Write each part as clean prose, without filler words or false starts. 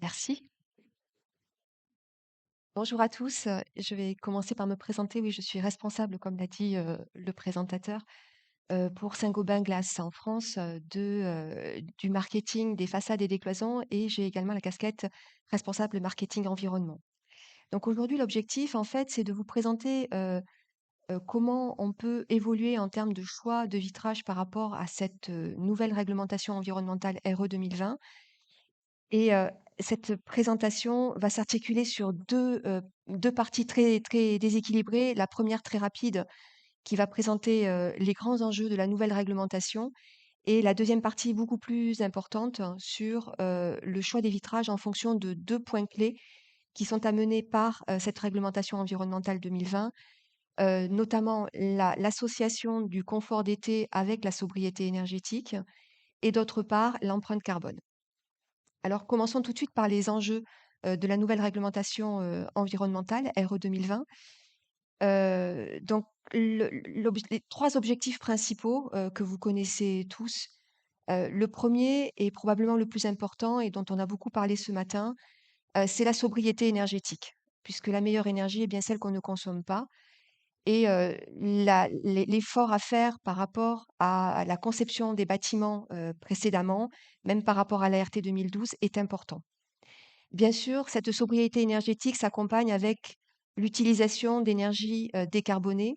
Merci. Bonjour à tous. Je vais commencer par me présenter. Oui, je suis responsable, comme l'a dit le présentateur, pour Saint-Gobain Glace en France, du marketing des façades et des cloisons, et j'ai également la casquette responsable marketing environnement. Donc aujourd'hui, l'objectif, en fait, c'est de vous présenter comment on peut évoluer en termes de choix de vitrage par rapport à cette nouvelle réglementation environnementale RE 2020. Et cette présentation va s'articuler sur 2 parties très très déséquilibrées. La première très rapide qui va présenter, les grands enjeux de la nouvelle réglementation, et la deuxième partie beaucoup plus importante sur, le choix des vitrages en fonction de 2 points clés qui sont amenés par, cette réglementation environnementale 2020, notamment l'association du confort d'été avec la sobriété énergétique, et d'autre part l'empreinte carbone. Alors, commençons tout de suite par les enjeux, de la nouvelle réglementation, environnementale RE 2020. Donc les 3 objectifs principaux, que vous connaissez tous. Le premier est probablement le plus important et dont on a beaucoup parlé ce matin, c'est la sobriété énergétique, puisque la meilleure énergie est bien celle qu'on ne consomme pas, et l'effort à faire par rapport à la conception des bâtiments, précédemment, même par rapport à l'ART 2012, est important. Bien sûr, cette sobriété énergétique s'accompagne avec l'utilisation d'énergies, décarbonées,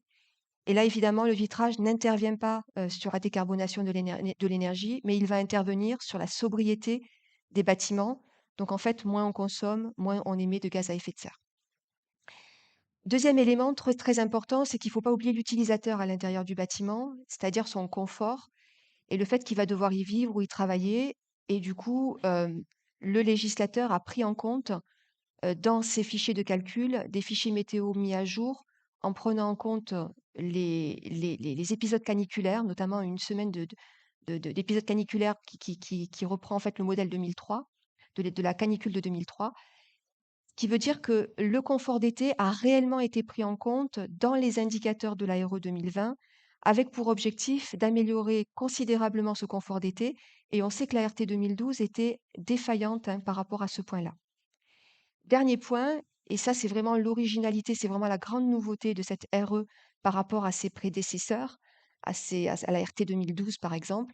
et là, évidemment, le vitrage n'intervient pas, sur la décarbonation de l'énergie, mais il va intervenir sur la sobriété des bâtiments. Donc en fait, moins on consomme, moins on émet de gaz à effet de serre. Deuxième élément très, très important, c'est qu'il ne faut pas oublier l'utilisateur à l'intérieur du bâtiment, c'est-à-dire son confort et le fait qu'il va devoir y vivre ou y travailler, et du coup, le législateur a pris en compte dans ces fichiers de calcul, des fichiers météo mis à jour en prenant en compte les épisodes caniculaires, notamment une semaine d'épisodes caniculaires qui reprend en fait le modèle 2003, de la canicule de 2003, ce qui veut dire que le confort d'été a réellement été pris en compte dans les indicateurs de l'ARE 2020, avec pour objectif d'améliorer considérablement ce confort d'été. Et on sait que la RT 2012 était défaillante, hein, par rapport à ce point-là. Dernier point, et ça c'est vraiment l'originalité, c'est vraiment la grande nouveauté de cette RE par rapport à ses prédécesseurs, à la RT 2012 par exemple,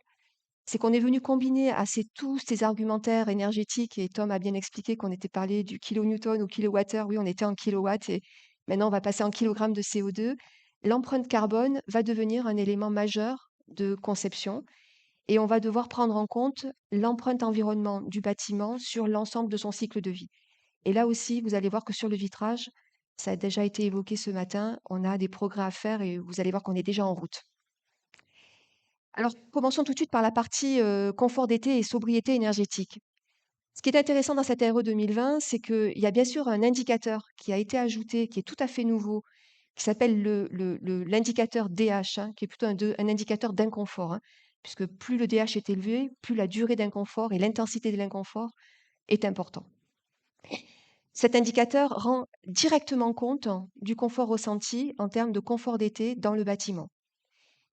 c'est qu'on est venu combiner tous ces argumentaires énergétiques, et Tom a bien expliqué qu'on était parlé du kilonewton au kilowattheure. Oui, on était en kilowatts et maintenant on va passer en kilogrammes de CO2. L'empreinte carbone va devenir un élément majeur de conception, et on va devoir prendre en compte l'empreinte environnement du bâtiment sur l'ensemble de son cycle de vie. Et là aussi, vous allez voir que sur le vitrage, ça a déjà été évoqué ce matin, on a des progrès à faire et vous allez voir qu'on est déjà en route. Alors, commençons tout de suite par la partie confort d'été et sobriété énergétique. Ce qui est intéressant dans cette RE 2020, c'est qu'il y a bien sûr un indicateur qui a été ajouté, qui est tout à fait nouveau, qui s'appelle l'indicateur DH, hein, qui est plutôt un indicateur d'inconfort, hein, puisque plus le DH est élevé, plus la durée d'inconfort et l'intensité de l'inconfort est important. Cet indicateur rend directement compte du confort ressenti en termes de confort d'été dans le bâtiment.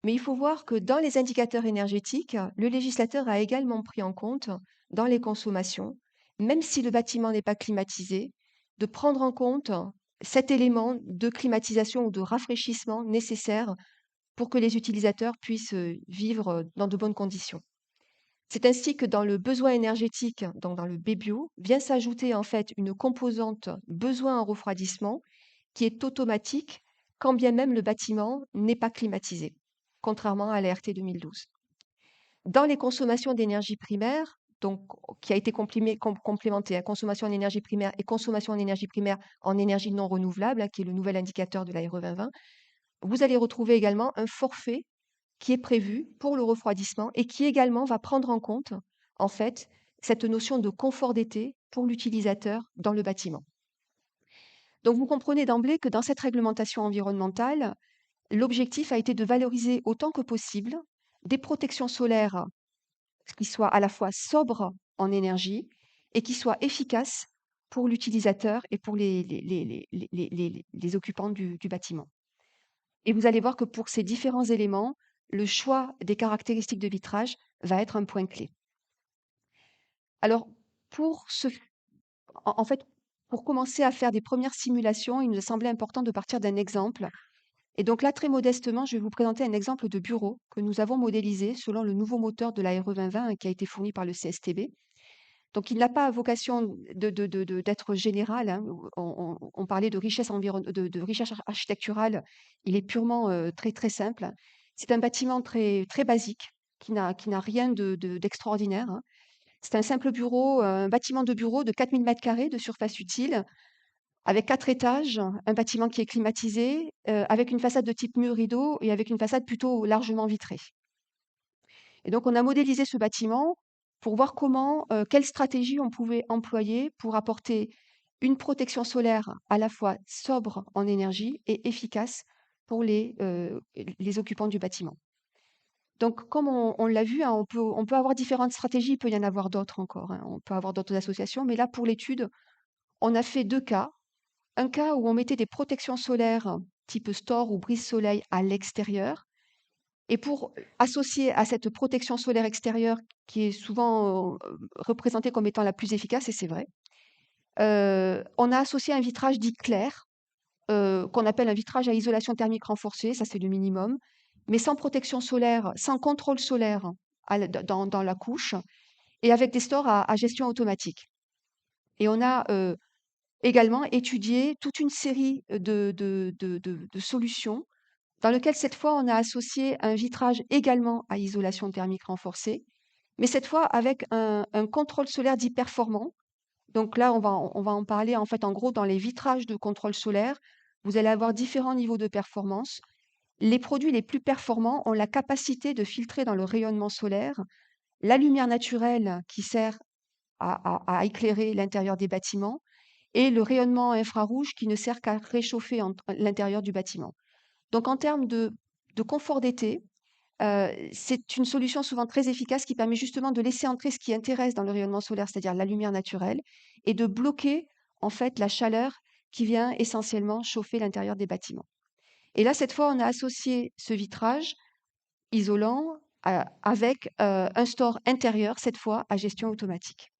Mais il faut voir que dans les indicateurs énergétiques, le législateur a également pris en compte, dans les consommations, même si le bâtiment n'est pas climatisé, de prendre en compte cet élément de climatisation ou de rafraîchissement nécessaire pour que les utilisateurs puissent vivre dans de bonnes conditions. C'est ainsi que dans le besoin énergétique, donc dans le BBio, vient s'ajouter en fait une composante besoin en refroidissement qui est automatique quand bien même le bâtiment n'est pas climatisé, contrairement à l'ART 2012. Dans les consommations d'énergie primaire, donc qui a été complémenté à consommation en énergie primaire et consommation en énergie primaire en énergie non renouvelable, hein, qui est le nouvel indicateur de l'ARE 2020, vous allez retrouver également un forfait qui est prévu pour le refroidissement et qui également va prendre en compte, en fait, cette notion de confort d'été pour l'utilisateur dans le bâtiment. Donc vous comprenez d'emblée que dans cette réglementation environnementale, l'objectif a été de valoriser autant que possible des protections solaires qui soient à la fois sobres en énergie et qui soient efficaces pour l'utilisateur et pour les occupants du bâtiment. Et vous allez voir que pour ces différents éléments, le choix des caractéristiques de vitrage va être un point clé. Alors, pour ce En fait, pour commencer à faire des premières simulations, il nous a semblé important de partir d'un exemple. Et donc là, très modestement, je vais vous présenter un exemple de bureau que nous avons modélisé selon le nouveau moteur de la RE 2020 qui a été fourni par le CSTB. Donc, il n'a pas vocation d'être général, hein. On parlait de richesse, de richesse architecturale. Il est purement très, très simple. C'est un bâtiment très, très basique qui n'a rien d'extraordinaire, hein. C'est un simple bureau, un bâtiment de bureau de 4000 mètres carrés de surface utile, avec 4 étages, un bâtiment qui est climatisé, avec une façade de type mur rideau et avec une façade plutôt largement vitrée. Et donc, on a modélisé ce bâtiment pour voir quelle stratégie on pouvait employer pour apporter une protection solaire à la fois sobre en énergie et efficace pour les occupants du bâtiment. Donc, comme on l'a vu, hein, on peut avoir différentes stratégies, il peut y en avoir d'autres encore, hein. On peut avoir d'autres associations, mais là, pour l'étude, on a fait 2 cas. Un cas où on mettait des protections solaires type store ou brise-soleil à l'extérieur. Et pour associer à cette protection solaire extérieure qui est souvent représentée comme étant la plus efficace, et c'est vrai, on a associé un vitrage dit clair, qu'on appelle un vitrage à isolation thermique renforcée, ça c'est le minimum, mais sans protection solaire, sans contrôle solaire dans la couche, et avec des stores à gestion automatique. Et on a également étudié toute une série de solutions dans lesquelles cette fois on a associé un vitrage également à isolation thermique renforcée, mais cette fois avec un contrôle solaire dit performant. Donc là, on va en parler en fait en gros dans les vitrages de contrôle solaire. Vous allez avoir différents niveaux de performance. Les produits les plus performants ont la capacité de filtrer dans le rayonnement solaire la lumière naturelle qui sert à éclairer l'intérieur des bâtiments et le rayonnement infrarouge qui ne sert qu'à réchauffer l'intérieur du bâtiment. Donc en termes de confort d'été, c'est une solution souvent très efficace qui permet justement de laisser entrer ce qui intéresse dans le rayonnement solaire, c'est-à-dire la lumière naturelle, et de bloquer en fait la chaleur qui vient essentiellement chauffer l'intérieur des bâtiments. Et là, cette fois, on a associé ce vitrage isolant avec un store intérieur, cette fois à gestion automatique.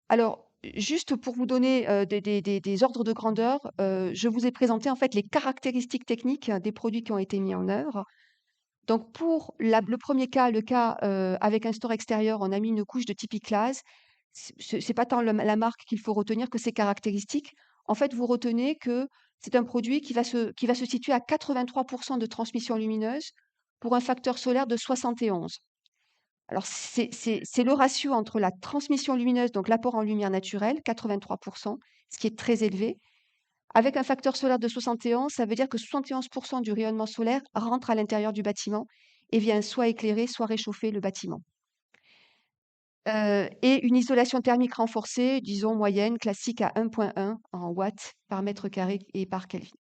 Alors, juste pour vous donner des ordres de grandeur, je vous ai présenté en fait les caractéristiques techniques des produits qui ont été mis en œuvre. Donc pour le premier cas, le cas avec un store extérieur, on a mis une couche de type E-Class. C'est pas tant la marque qu'il faut retenir que ses caractéristiques. En fait, vous retenez que c'est un produit qui va se situer à 83% de transmission lumineuse pour un facteur solaire de 71. Alors c'est le ratio entre la transmission lumineuse, donc l'apport en lumière naturelle, 83%, ce qui est très élevé, avec un facteur solaire de 71, ça veut dire que 71% du rayonnement solaire rentre à l'intérieur du bâtiment et vient soit éclairer, soit réchauffer le bâtiment. Et une isolation thermique renforcée, disons moyenne, classique à 1,1 en watts par mètre carré et par Kelvin.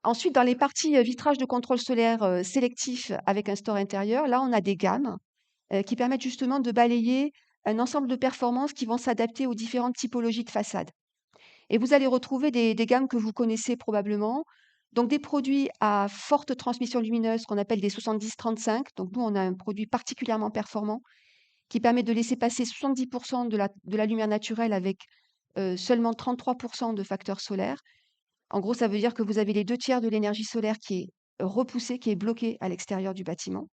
Ensuite, dans les parties vitrage de contrôle solaire sélectif avec un store intérieur, là, on a des gammes qui permettent justement de balayer un ensemble de performances qui vont s'adapter aux différentes typologies de façades. Et vous allez retrouver des gammes que vous connaissez probablement. Donc des produits à forte transmission lumineuse qu'on appelle des 70-35. Donc nous, on a un produit particulièrement performant qui permet de laisser passer 70% de la lumière naturelle avec seulement 33% de facteurs solaires. En gros, ça veut dire que vous avez les 2 tiers de l'énergie solaire qui est repoussée, qui est bloquée à l'extérieur du bâtiment.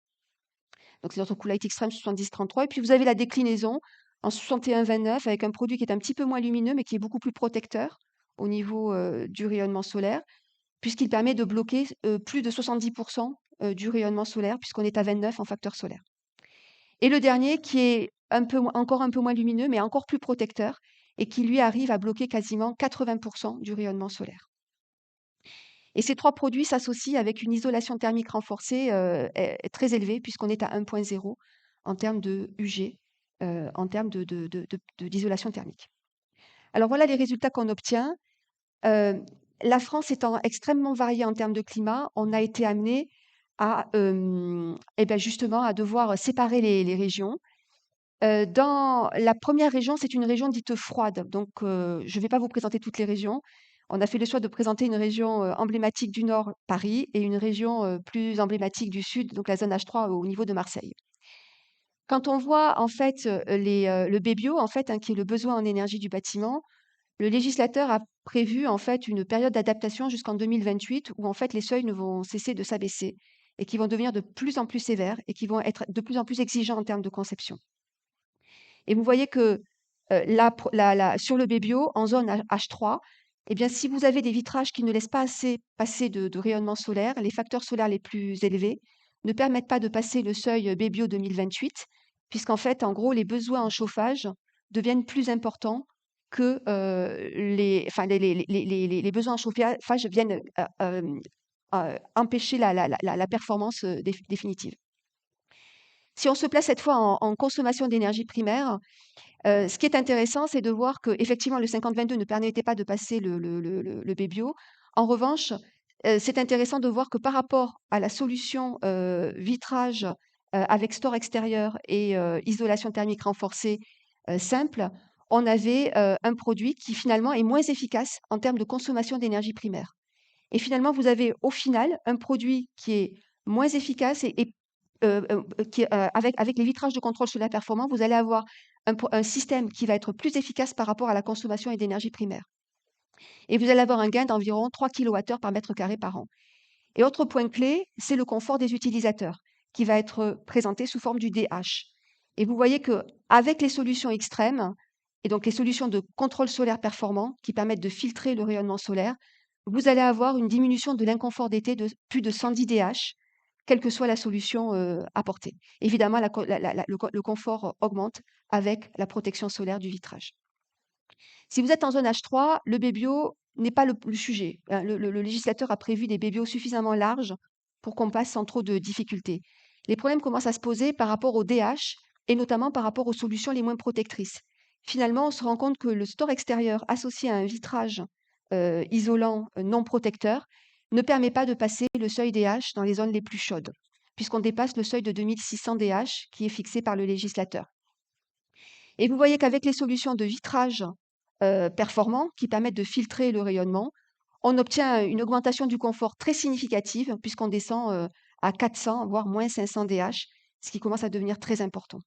Donc c'est notre Cool-Lite Extreme 70-33. Et puis vous avez la déclinaison en 61-29 avec un produit qui est un petit peu moins lumineux, mais qui est beaucoup plus protecteur au niveau du rayonnement solaire, puisqu'il permet de bloquer plus de 70% du rayonnement solaire, puisqu'on est à 29 en facteur solaire. Et le dernier, qui est encore un peu moins lumineux, mais encore plus protecteur, et qui lui arrive à bloquer quasiment 80% du rayonnement solaire. Et ces 3 produits s'associent avec une isolation thermique renforcée très élevée, puisqu'on est à 1,0 en termes de UG, en termes d'isolation thermique. Alors voilà les résultats qu'on obtient. La France étant extrêmement variée en termes de climat, on a été amené à, et ben justement, à devoir séparer les régions. Dans la première région, c'est une région dite froide. Donc, je ne vais pas vous présenter toutes les régions. On a fait le choix de présenter une région emblématique du Nord, Paris, et une région plus emblématique du Sud, donc la zone H3 au niveau de Marseille. Quand on voit en fait, le BBio en fait, hein, qui est le besoin en énergie du bâtiment, le législateur a prévu en fait une période d'adaptation jusqu'en 2028 où en fait les seuils ne vont cesser de s'abaisser et qui vont devenir de plus en plus sévères et qui vont être de plus en plus exigeants en termes de conception. Et vous voyez que, sur le BBio, en zone H3, eh bien, si vous avez des vitrages qui ne laissent pas assez passer de rayonnement solaire, les facteurs solaires les plus élevés ne permettent pas de passer le seuil BBio 2028, puisqu'en fait, en gros, les besoins en chauffage deviennent plus importants que, les besoins en chauffage viennent, empêcher la performance, définitive. Si on se place cette fois en consommation d'énergie primaire, ce qui est intéressant, c'est de voir qu'effectivement le 50-22 ne permettait pas de passer le BBio. En revanche, c'est intéressant de voir que par rapport à la solution, vitrage, avec store extérieur et isolation thermique renforcée, simple, on avait, un produit qui finalement est moins efficace en termes de consommation d'énergie primaire. Et finalement, vous avez au final un produit qui est moins efficace qui est, avec les vitrages de contrôle solaire performants, vous allez avoir un système qui va être plus efficace par rapport à la consommation et d'énergie primaire. Et vous allez avoir un gain d'environ 3 kWh par mètre carré par an. Et autre point clé, c'est le confort des utilisateurs, qui va être présenté sous forme du DH. Et vous voyez que avec les solutions extrêmes, et donc les solutions de contrôle solaire performant, qui permettent de filtrer le rayonnement solaire, vous allez avoir une diminution de l'inconfort d'été de plus de 110 DH, quelle que soit la solution apportée. Évidemment, le confort augmente avec la protection solaire du vitrage. Si vous êtes en zone H3, le BBio n'est pas le sujet, hein. Le législateur a prévu des BBio suffisamment larges pour qu'on passe sans trop de difficultés. Les problèmes commencent à se poser par rapport au DH et notamment par rapport aux solutions les moins protectrices. Finalement, on se rend compte que le store extérieur associé à un vitrage isolant non protecteur ne permet pas de passer le seuil DH dans les zones les plus chaudes, puisqu'on dépasse le seuil de 2600 DH qui est fixé par le législateur. Et vous voyez qu'avec les solutions de vitrage performants qui permettent de filtrer le rayonnement, on obtient une augmentation du confort très significative puisqu'on descend à 400, voire moins 500 DH, ce qui commence à devenir très important.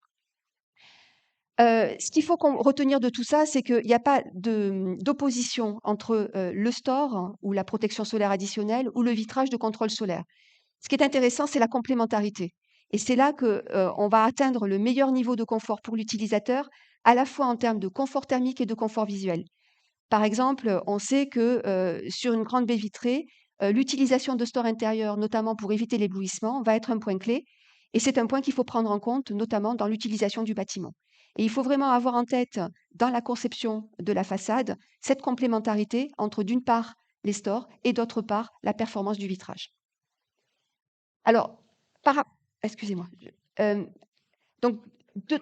Ce qu'il faut retenir de tout ça, c'est qu'il n'y a pas d'opposition entre le store ou la protection solaire additionnelle ou le vitrage de contrôle solaire. Ce qui est intéressant, c'est la complémentarité. Et c'est là que, on va atteindre le meilleur niveau de confort pour l'utilisateur, à la fois en termes de confort thermique et de confort visuel. Par exemple, on sait que, sur une grande baie vitrée, l'utilisation de stores intérieurs, notamment pour éviter l'éblouissement, va être un point clé et c'est un point qu'il faut prendre en compte, notamment dans l'utilisation du bâtiment. Et il faut vraiment avoir en tête, dans la conception de la façade, cette complémentarité entre, d'une part, les stores et d'autre part, la performance du vitrage. Alors, par rap excusez-moi, donc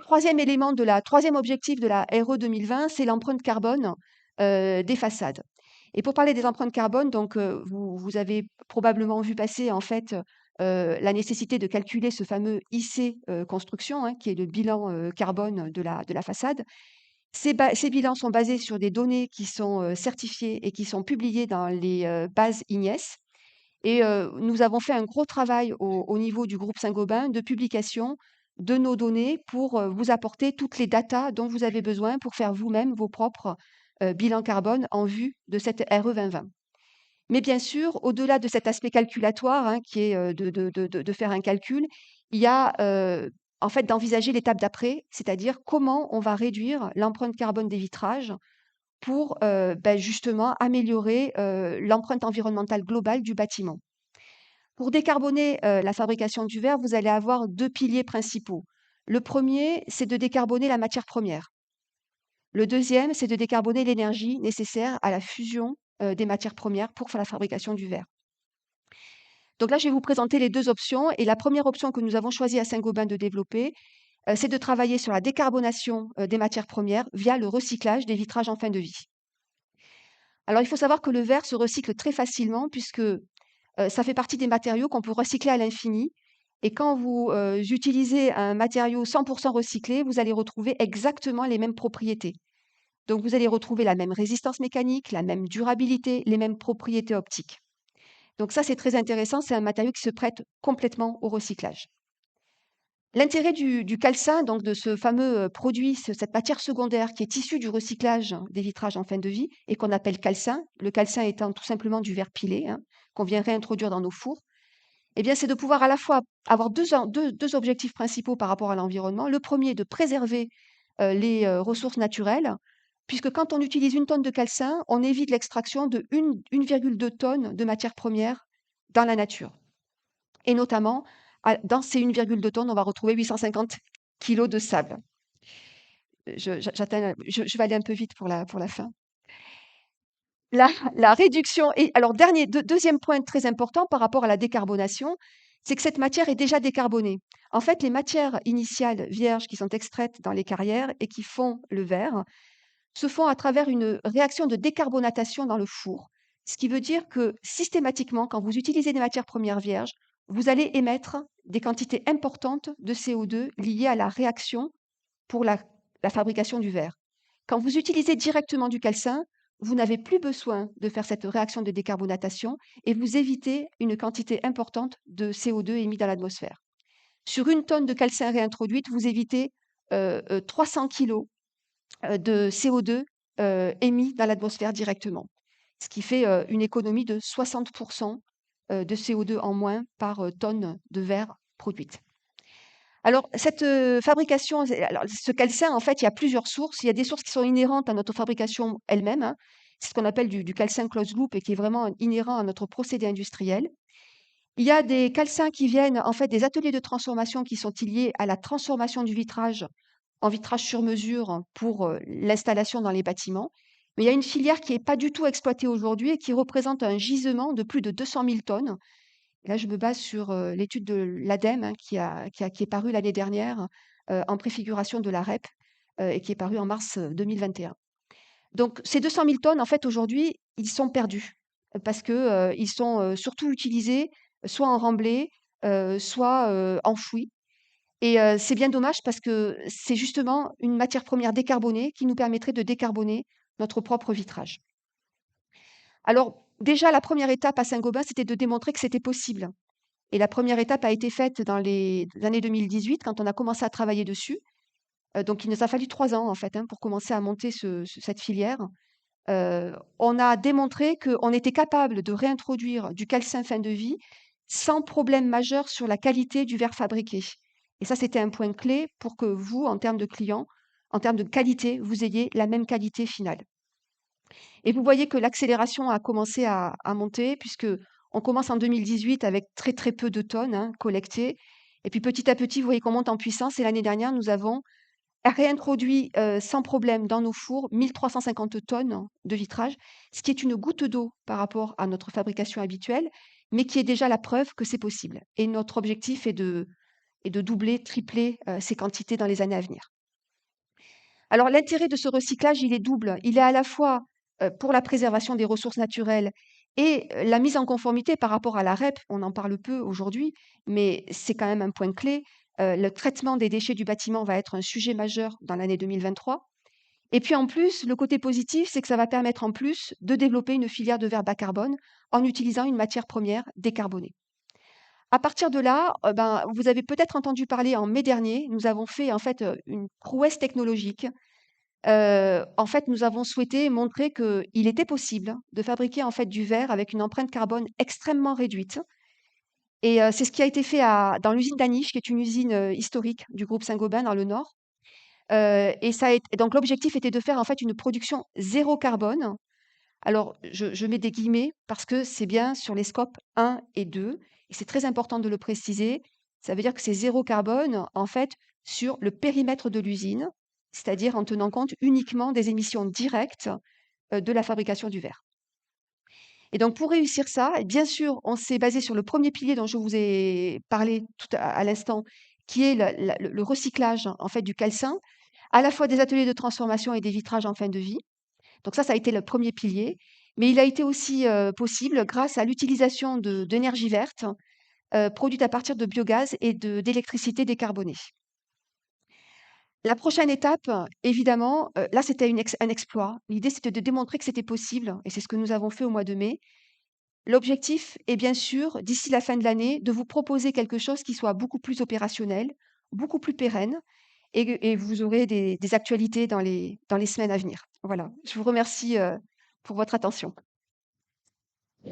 troisième objectif de la RE 2020, c'est l'empreinte carbone, des façades. Et pour parler des empreintes carbone, donc, vous avez probablement vu passer en fait, la nécessité de calculer ce fameux IC, construction, hein, qui est le bilan, carbone de la façade. Ces bilans sont basés sur des données qui sont, certifiées et qui sont publiées dans les, bases IGNES. Et nous avons fait un gros travail au niveau du groupe Saint-Gobain de publication de nos données pour, vous apporter toutes les datas dont vous avez besoin pour faire vous-même vos propres, bilans carbone en vue de cette RE 2020. Mais bien sûr, au-delà de cet aspect calculatoire, hein, qui est, de faire un calcul, il y a, en fait, d'envisager l'étape d'après, c'est-à-dire comment on va réduire l'empreinte carbone des vitrages pour, justement améliorer, l'empreinte environnementale globale du bâtiment. Pour décarboner, la fabrication du verre, vous allez avoir 2 piliers principaux. Le premier, c'est de décarboner la matière première. Le deuxième, c'est de décarboner l'énergie nécessaire à la fusion, des matières premières pour faire la fabrication du verre. Donc là, je vais vous présenter les 2 options et la première option que nous avons choisi à Saint-Gobain de développer, c'est de travailler sur la décarbonation, des matières premières via le recyclage des vitrages en fin de vie. Alors il faut savoir que le verre se recycle très facilement puisque, ça fait partie des matériaux qu'on peut recycler à l'infini et quand vous, utilisez un matériau 100 recyclé, vous allez retrouver exactement les mêmes propriétés. Donc vous allez retrouver la même résistance mécanique, la même durabilité, les mêmes propriétés optiques. Donc ça, c'est très intéressant, c'est un matériau qui se prête complètement au recyclage. L'intérêt du calcin, donc de ce fameux produit, cette matière secondaire qui est issue du recyclage des vitrages en fin de vie et qu'on appelle calcin, le calcin étant tout simplement du verre pilé, hein, qu'on vient réintroduire dans nos fours, eh bien, c'est de pouvoir à la fois avoir deux objectifs principaux par rapport à l'environnement. Le premier, de préserver les ressources naturelles, puisque quand on utilise 1 tonne de calcin, on évite l'extraction de 1,2 tonnes de matières premières dans la nature. Et notamment, dans ces 1,2 tonnes, on va retrouver 850 kilos de sable. Je vais aller un peu vite pour la fin. La réduction et alors deuxième point très important par rapport à la décarbonation, c'est que cette matière est déjà décarbonée. En fait, les matières initiales vierges qui sont extraites dans les carrières et qui font le verre se font à travers une réaction de décarbonatation dans le four. Ce qui veut dire que systématiquement, quand vous utilisez des matières premières vierges, vous allez émettre des quantités importantes de CO2 liées à la réaction pour la fabrication du verre. Quand vous utilisez directement du calcin, vous n'avez plus besoin de faire cette réaction de décarbonatation et vous évitez une quantité importante de CO2 émis dans l'atmosphère. Sur 1 tonne de calcin réintroduite, vous évitez 300 kilos de CO2 émis dans l'atmosphère directement, ce qui fait une économie de 60% de CO2 en moins par tonne de verre produite. Alors, cette fabrication, alors, ce calcin, en fait, il y a plusieurs sources. Il y a des sources qui sont inhérentes à notre fabrication elle-même, hein. C'est ce qu'on appelle du calcin closed loop et qui est vraiment inhérent à notre procédé industriel. Il y a des calcins qui viennent, en fait, des ateliers de transformation qui sont liés à la transformation du vitrage en vitrage sur mesure pour l'installation dans les bâtiments. Mais il y a une filière qui n'est pas du tout exploitée aujourd'hui et qui représente un gisement de plus de 200 000 tonnes. Là, je me base sur l'étude de l'ADEME, hein, qui est parue l'année dernière en préfiguration de la REP et qui est parue en mars 2021. Donc, ces 200 000 tonnes, en fait, aujourd'hui, ils sont perdus parce que ils sont surtout utilisés soit en remblai, soit enfouis. Et c'est bien dommage parce que c'est justement une matière première décarbonée qui nous permettrait de décarboner notre propre vitrage. Alors, déjà, la première étape à Saint-Gobain, c'était de démontrer que c'était possible. Et la première étape a été faite dans les années 2018 quand on a commencé à travailler dessus. Donc il nous a fallu 3 ans en fait, hein, pour commencer à monter cette filière. On a démontré qu'on était capable de réintroduire du calcin fin de vie sans problème majeur sur la qualité du verre fabriqué. Et ça, c'était un point clé pour que vous, en termes de clients, en termes de qualité, vous ayez la même qualité finale. Et vous voyez que l'accélération a commencé à monter puisque on commence en 2018 avec très, très peu de tonnes, hein, collectées. Et puis petit à petit, vous voyez qu'on monte en puissance et l'année dernière, nous avons réintroduit, sans problème dans nos fours 1 350 tonnes de vitrage, ce qui est une goutte d'eau par rapport à notre fabrication habituelle, mais qui est déjà la preuve que c'est possible. Et notre objectif est de doubler, tripler, ces quantités dans les années à venir. Alors l'intérêt de ce recyclage, il est double. Il est à la fois, pour la préservation des ressources naturelles et la mise en conformité par rapport à la REP. On en parle peu aujourd'hui, mais c'est quand même un point clé. Le traitement des déchets du bâtiment va être un sujet majeur dans l'année 2023. Et puis en plus, le côté positif, c'est que ça va permettre en plus de développer une filière de verre bas carbone en utilisant une matière première décarbonée. À partir de là, vous avez peut-être entendu parler en mai dernier, nous avons fait en fait, une prouesse technologique. En fait, nous avons souhaité montrer qu'il était possible de fabriquer en fait du verre avec une empreinte carbone extrêmement réduite. Et c'est ce qui a été fait dans l'usine d'Aniche, qui est une usine historique du groupe Saint-Gobain dans le Nord. Et donc l'objectif était de faire en fait une production zéro carbone. Alors, je mets des guillemets parce que c'est bien sur les scopes 1 et 2, et c'est très important de le préciser. Ça veut dire que c'est zéro carbone, en fait, sur le périmètre de l'usine, c'est-à-dire en tenant compte uniquement des émissions directes de la fabrication du verre. Et donc, pour réussir ça, et bien sûr, on s'est basé sur le premier pilier dont je vous ai parlé tout à l'instant, qui est le recyclage en fait du calcin, à la fois des ateliers de transformation et des vitrages en fin de vie. Donc ça a été le premier pilier, mais il a été aussi, possible grâce à l'utilisation d'énergie verte, produite à partir de biogaz et d'électricité décarbonée. La prochaine étape, évidemment, là c'était un exploit. L'idée c'était de démontrer que c'était possible et c'est ce que nous avons fait au mois de mai. L'objectif est bien sûr, d'ici la fin de l'année, de vous proposer quelque chose qui soit beaucoup plus opérationnel, beaucoup plus pérenne et vous aurez des actualités dans les semaines à venir. Voilà, je vous remercie, pour votre attention.